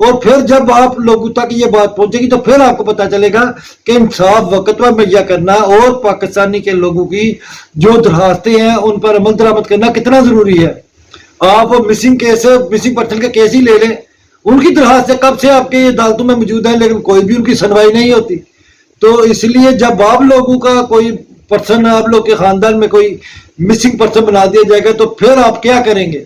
اور پھر جب آپ لوگوں تک یہ بات پہنچے گی تو پھر آپ کو پتا چلے گا کہ انصاف وقت پر مہیا کرنا اور پاکستانی کے لوگوں کی جو درخواستیں ہیں ان پر عمل درآمد کرنا کتنا ضروری ہے۔ آپ مسنگ پرسن کے کیس ہی لے لیں، ان کی درخواستیں کب سے آپ کے عدالتوں میں موجود ہیں لیکن کوئی بھی ان کی سنوائی نہیں ہوتی۔ تو اس لیے جب آپ لوگوں کا کوئی پرسن، آپ لوگ کے خاندان میں کوئی مسنگ پرسن بنا دیا جائے گا تو پھر آپ کیا کریں گے؟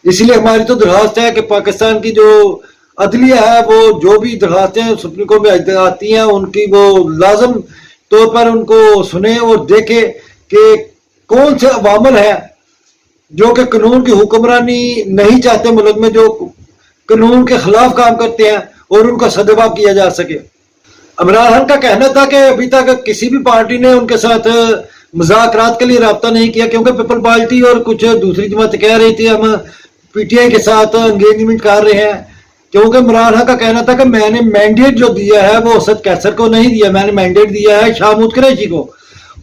اس لیے ہماری تو درخواست ہے کہ پاکستان کی جو عدلیہ ہے وہ جو بھی درخواستیں سپریم کورٹ میں آتی ہیں ان کی وہ لازم طور پر ان کو سنیں اور دیکھیں کہ کون سے عوامل ہیں جو کہ قانون کی حکمرانی نہیں چاہتے ملک میں، جو قانون کے خلاف کام کرتے ہیں اور ان کا سدباب کیا جا سکے۔ عمران خان کا کہنا تھا کہ ابھی تک کسی بھی پارٹی نے ان کے ساتھ مذاکرات کے لیے رابطہ نہیں کیا، کیونکہ پیپل پارٹی اور کچھ دوسری جماعتیں کہہ رہی تھی ہم پی ٹی آئی کے ساتھ انگیجمنٹ کر رہے ہیں، کیونکہ عمران خان کا کہنا تھا کہ میں نے مینڈیٹ جو دیا ہے وہ اسد کیسر کو نہیں دیا، میں نے مینڈیٹ دیا ہے شاہ محمود قریشی کو،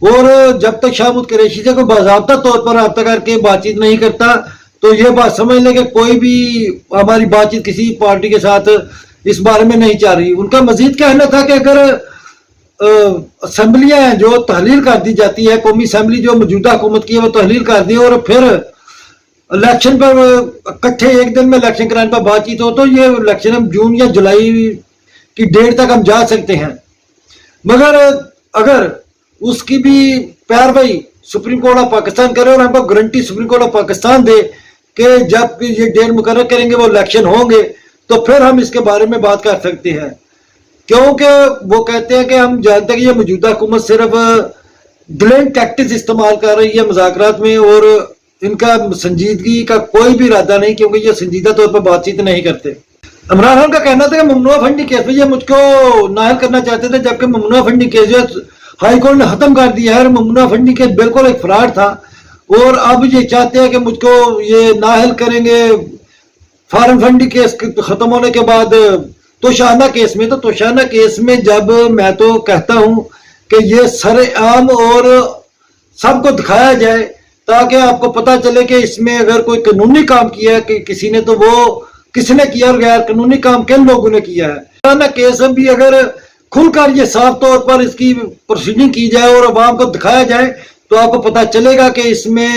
اور جب تک شاہ محمود قریشی سے کوئی باضابطہ طور پر رابطہ کر کے بات چیت نہیں کرتا تو یہ بات سمجھ لیں کہ کوئی بھی ہماری بات چیت کسی پارٹی کے ساتھ اس بارے میں نہیں چاہ رہی۔ ان کا مزید کہنا تھا کہ اگر اسمبلیاں ہیں جو تحلیل کر دی جاتی ہے، قومی اسمبلی جو موجودہ حکومت کی ہے وہ تحلیل کر دی اور پھر الیکشن پر اکٹھے ایک دن میں الیکشن کرانے پر بات چیت ہو تو یہ الیکشن ہم جون یا جولائی کی ڈیٹ تک ہم جا سکتے ہیں، مگر اگر اس کی بھی پیروی سپریم کورٹ آف پاکستان کرے اور ہم کو guarantee supreme court of Pakistan دے کہ جب یہ ڈیٹ مقرر کریں گے وہ الیکشن ہوں گے تو پھر ہم اس کے بارے میں بات کر سکتے ہیں، کیونکہ وہ کہتے ہیں کہ ہم جانتے ہیں کہ یہ موجودہ حکومت صرف ڈیلنگ ٹیکٹکس استعمال کر رہی ہے مذاکرات میں اور ان کا سنجیدگی کا کوئی بھی ارادہ نہیں، کیونکہ یہ سنجیدہ طور پر بات چیت نہیں کرتے۔ عمران خان کا کہنا تھا کہ ممنوعہ فنڈنگ کیس میں یہ مجھ کو نااہل کرنا چاہتے تھے، جبکہ ممنوعہ فنڈنگ کیس جو ہائی کورٹ نے ختم کر دیا ہے اور ممنوعہ فنڈنگ کیس بالکل ایک فراڈ تھا، اور اب یہ چاہتے ہیں کہ مجھ کو یہ نااہل کریں گے فارم فنڈنگ کیس ختم ہونے کے بعد توشانہ کیس میں۔ تو توشانہ کیس میں جب میں تو کہتا ہوں کہ یہ سر عام اور سب کو دکھایا جائے تاکہ آپ کو پتا چلے کہ اس میں اگر کوئی قانونی کام کیا ہے کہ کسی نے تو وہ کس نے کیا اور غیر قانونی کام کن لوگوں نے کیا ہے۔ توشانہ کیس بھی اگر کھل کر یہ صاف طور پر اس کی پروسیڈنگ کی جائے اور عوام کو دکھایا جائے تو آپ کو پتا چلے گا کہ اس میں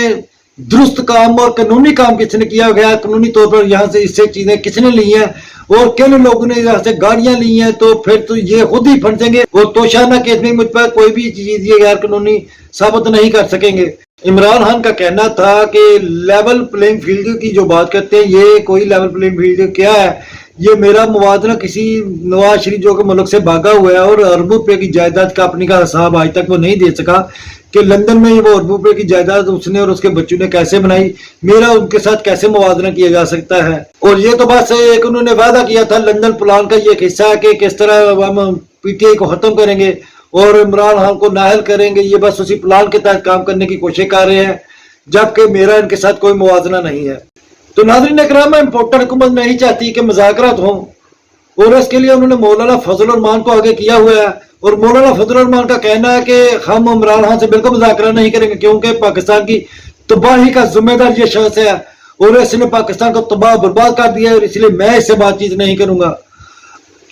درست کام اور قانونی کام کس نے کیا، غیر قانونی طور پر یہاں سے اس سے چیزیں کس نے لی ہیں اور کن لوگوں نے یہاں سے گاڑیاں لی ہیں، تو پھر تو یہ خود ہی پھنسیں گے اور توشانہ کیس میں مجھ پر کوئی بھی چیز یہ غیر قانونی ثابت نہیں کر سکیں گے۔ عمران خان کا کہنا تھا کہ لیول پلینگ فیلڈ کی جو بات کرتے ہیں، یہ کوئی لیول پلینگ فیلڈ کیا ہے؟ یہ میرا موازنہ کسی نواز شریف جو کہ ملک سے بھاگا ہوا ہے اور اربوں روپے کی جائیداد کا اپنی کا حساب آج تک وہ نہیں دے سکا کہ لندن میں وہ اربوں روپے کی جائیداد اس نے اور اس کے بچوں نے کیسے بنائی، میرا ان کے ساتھ کیسے موازنہ کیا جا سکتا ہے؟ اور یہ تو بس ایک انہوں نے وعدہ کیا تھا لندن پلان کا یہ حصہ ہے کہ کس طرح ہم پی ٹی آئی کو ختم کریں گے اور عمران خان کو نااہل کریں گے، یہ بس اسی پلان کے تحت کام کرنے کی کوشش کر رہے ہیں، جبکہ میرا ان کے ساتھ کوئی موازنہ نہیں ہے۔ تو ناظرین اکرام، امپورٹنٹ حکومت نہیں چاہتی کہ مذاکرات ہوں اور اس کے لیے انہوں نے مولانا فضل الرحمان کو آگے کیا ہوا ہے، اور مولانا فضل الرحمان کا کہنا ہے کہ ہم عمران خان سے بالکل مذاکرہ نہیں کریں گے کیونکہ پاکستان کی تباہی کا ذمہ دار یہ شخص ہے اور اس نے پاکستان کو تباہ برباد کر دیا ہے اور اس لیے میں اس سے بات چیت نہیں کروں گا۔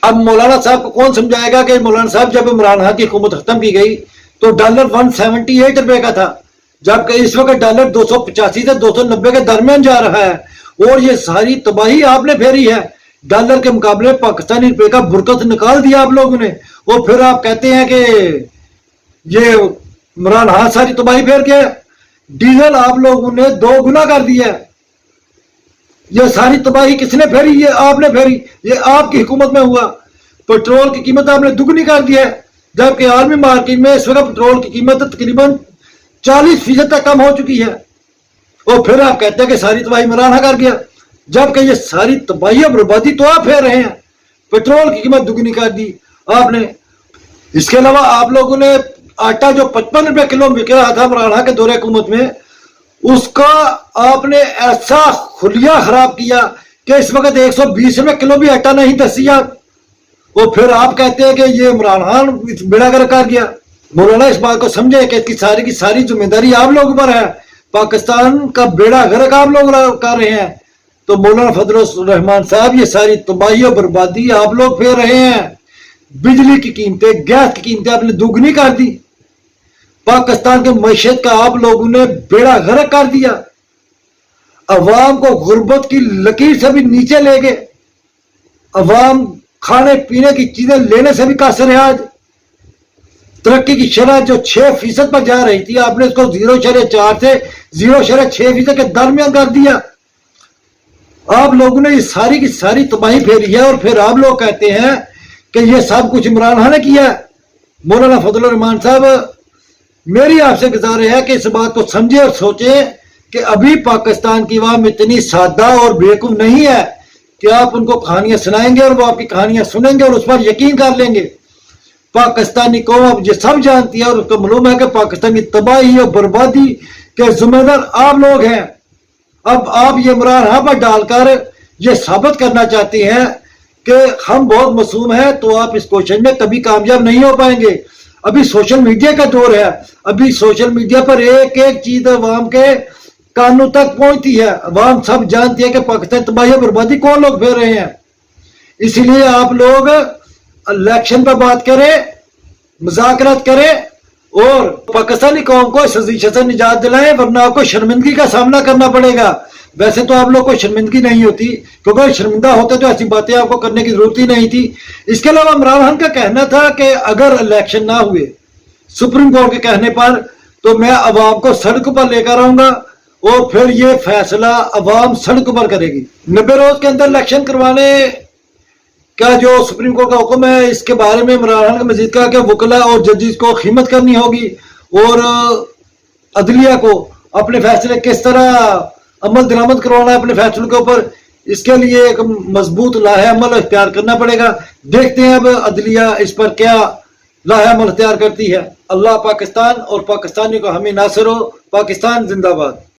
اب مولانا صاحب کو کون سمجھائے گا کہ مولانا صاحب جب عمران خان کی حکومت ختم کی گئی تو ڈالر 178 روپے کا تھا، جبکہ اس وقت ڈالر 285 سے 290 کے درمیان جا رہا ہے، اور یہ ساری تباہی آپ نے پھیری ہے۔ ڈالر کے مقابلے پاکستانی روپے کا برکت نکال دیا آپ لوگوں نے، اور پھر آپ کہتے ہیں کہ یہ عمران خان ساری تباہی پھیر کے ڈیزل آپ لوگوں نے 2 گنا کر دیا ہے۔ یہ ساری تباہی کس نے پھیری؟ یہ آپ نے پھیری، یہ آپ کی حکومت میں ہوا۔ پیٹرول کی قیمت آپ نے دگنی کر دی ہے، جبکہ عالمی مارکیٹ میں اس وقت پیٹرول کی قیمت تقریباً 40% تک کم ہو چکی ہے، اور پھر آپ کہتے ہیں کہ ساری تباہی عمران خان کر گیا، جبکہ یہ ساری تباہی اور بربادی تو آپ پھیر رہے ہیں۔ پیٹرول کی قیمت دگنی کر دی آپ نے۔ اس کے علاوہ آپ لوگوں نے آٹا جو 55 روپے کلو بک رہا تھا عمران خان کے دور حکومت میں، اس کا آپ نے ایسا خلیہ خراب کیا کہ اس وقت 120 روپے کلو بھی آٹا نہیں دستیاب، اور پھر آپ کہتے ہیں کہ یہ عمران خان بیڑا گرک کر گیا۔ مولانا اس بات کو سمجھے کہ اس کی ساری ذمہ داری آپ لوگوں پر ہے، پاکستان کا بیڑا گرک آپ لوگ کر رہے ہیں۔ تو مولانا فضل الرحمان صاحب یہ ساری تباہی اور بربادی آپ لوگ پھیر رہے ہیں. بجلی کی قیمتیں، گیس کی قیمتیں آپ نے دوگنی کر دی. پاکستان کے معیشت کا آپ لوگوں نے بیڑا غرق کر دیا. عوام کو غربت کی لکیر سے بھی نیچے لے گئے. عوام کھانے پینے کی چیزیں لینے سے بھی قاصر ہے. آج ترقی کی شرح جو 6% پر جا رہی تھی، آپ نے اس کو 0.4 سے 0.6% کے درمیان کر دیا. آپ لوگوں نے یہ ساری کی ساری تباہی پھیری ہے، اور پھر آپ لوگ کہتے ہیں کہ یہ سب کچھ عمران خان نے کیا ہے. مولانا فضل الرحمان صاحب، میری آپ سے گزارش ہے کہ اس بات کو سمجھے اور سوچیں کہ ابھی پاکستان کی عوام اتنی سادہ اور بیوقوف نہیں ہے کہ آپ ان کو کہانیاں سنائیں گے اور وہ آپ کی کہانیاں سنیں گے اور اس پر یقین کر لیں گے. پاکستانی قوم اب یہ سب جانتی ہے اور اس کو معلوم ہے کہ پاکستان کی تباہی اور بربادی کے ذمہ دار آپ لوگ ہیں. اب آپ یہ عمران خان پر ڈال کر یہ ثابت کرنا چاہتے ہیں کہ ہم بہت معصوم ہیں، تو آپ اس کوشش میں کبھی کامیاب نہیں ہو پائیں گے. ابھی سوشل میڈیا کا دور ہے. ابھی سوشل میڈیا پر ایک ایک چیز عوام کے کانوں تک پہنچتی ہے. عوام سب جانتی ہے کہ پاکستان تباہی اور بربادی کون لوگ پھیر رہے ہیں. اسی لیے آپ لوگ الیکشن پر بات کریں، مذاکرات کریں اور پاکستانی قوم کو اس عزیز سے نجات دلائیں، ورنہ آپ کو شرمندگی کا سامنا کرنا پڑے گا. ویسے تو آپ لوگ کو شرمندگی نہیں ہوتی، کیونکہ شرمندہ ہوتے تو ایسی باتیں آپ کو کرنے کی ضرورت ہی نہیں تھی. اس کے علاوہ عمران خان کا کہنا تھا کہ اگر الیکشن نہ ہوئے سپریم کورٹ کے کہنے پر تو میں عوام کو سڑک پر لے کر آؤں گا اور پھر یہ فیصلہ عوام سڑک پر کرے گی. 90 روز کے اندر الیکشن کروانے کا جو سپریم کورٹ کا حکم ہے، اس کے بارے میں عمران خان نے مزید کہا کہ وکلا اور ججز کو خدمت کرنی ہوگی اور عدلیہ کو اپنے فیصلے کس طرح عمل درآمد کروانا ہے اپنے فیصلوں کے اوپر، اس کے لیے ایک مضبوط لاہ عمل اختیار کرنا پڑے گا. دیکھتے ہیں اب عدلیہ اس پر کیا لاہ عمل اختیار کرتی ہے. اللہ پاکستان اور پاکستانی کو ہمیں ناصر ہو. پاکستان زندہ باد.